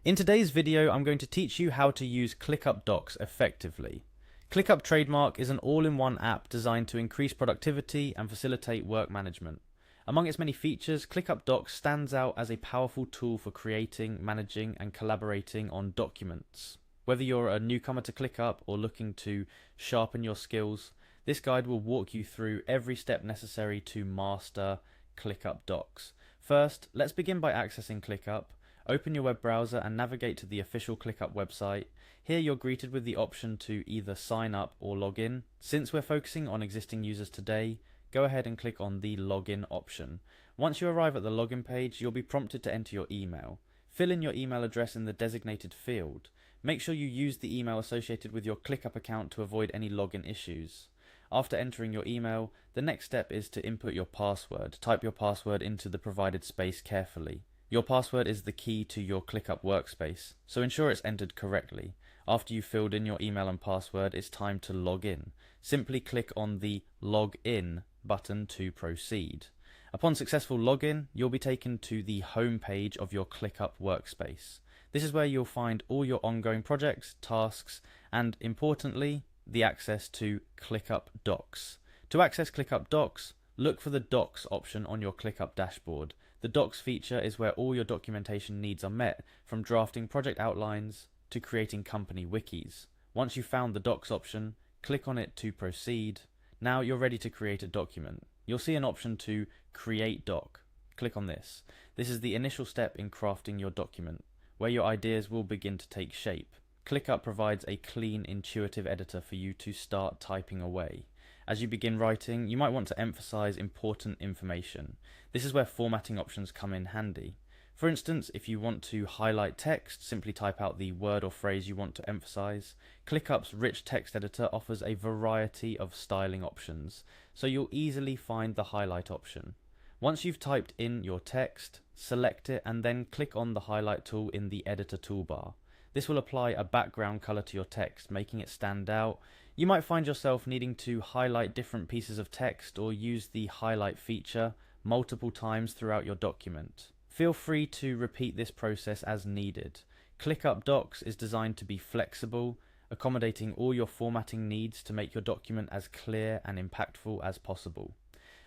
In today's video, I'm going to teach you how to use Clickup Docs effectively. Clickup Trademark is an all-in-one app designed to increase productivity and facilitate work management. Among its many features, Clickup Docs stands out as a powerful tool for creating, managing, and collaborating on documents. Whether you're a newcomer to Clickup or looking to sharpen your skills, this guide will walk you through every step necessary to master Clickup Docs. First, let's begin by accessing Clickup. Open your web browser and navigate to the official Clickup website. Here you're greeted with the option to either sign up or log in. Since we're focusing on existing users today, go ahead and click on the login option. Once you arrive at the login page, you'll be prompted to enter your email. Fill in your email address in the designated field. Make sure you use the email associated with your Clickup account to avoid any login issues. After entering your email, the next step is to input your password. Type your password into the provided space carefully. Your password is the key to your Clickup workspace, so ensure it's entered correctly. After you've filled in your email and password, it's time to log in. Simply click on the Log In button to proceed. Upon successful login, you'll be taken to the home page of your Clickup workspace. This is where you'll find all your ongoing projects, tasks, and importantly, the access to Clickup Docs. To access Clickup Docs, look for the Docs option on your Clickup dashboard. The Docs feature is where all your documentation needs are met, from drafting project outlines to creating company wikis. Once you've found the Docs option, click on it to proceed. Now you're ready to create a document. You'll see an option to Create Doc. Click on this. This is the initial step in crafting your document, where your ideas will begin to take shape. Clickup provides a clean, intuitive editor for you to start typing away. As you begin writing, you might want to emphasize important information. This is where formatting options come in handy. For instance, if you want to highlight text, simply type out the word or phrase you want to emphasize. Clickup's rich text editor offers a variety of styling options, so you'll easily find the highlight option. Once you've typed in your text, select it and then click on the highlight tool in the editor toolbar. This will apply a background color to your text, making it stand out. You might find yourself needing to highlight different pieces of text or use the highlight feature multiple times throughout your document. Feel free to repeat this process as needed. Clickup Docs is designed to be flexible, accommodating all your formatting needs to make your document as clear and impactful as possible.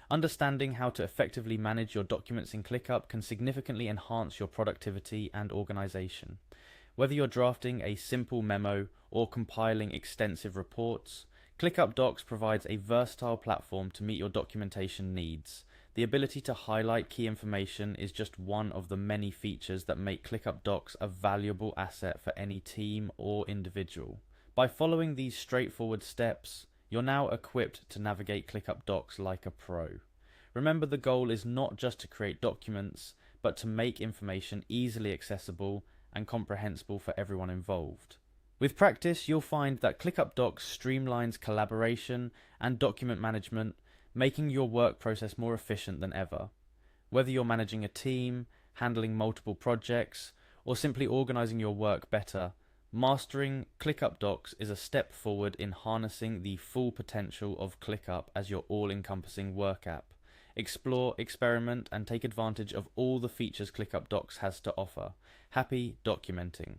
Understanding how to effectively manage your documents in Clickup can significantly enhance your productivity and organization. Whether you're drafting a simple memo or compiling extensive reports, Clickup Docs provides a versatile platform to meet your documentation needs. The ability to highlight key information is just one of the many features that make Clickup Docs a valuable asset for any team or individual. By following these straightforward steps, you're now equipped to navigate Clickup Docs like a pro. Remember, the goal is not just to create documents, but to make information easily accessible and comprehensible for everyone involved. With practice, you'll find that Clickup Docs streamlines collaboration and document management, making your work process more efficient than ever. Whether you're managing a team, handling multiple projects, or simply organizing your work better, mastering Clickup Docs is a step forward in harnessing the full potential of Clickup as your all-encompassing work app. Explore, experiment, and take advantage of all the features Clickup Docs has to offer. Happy documenting.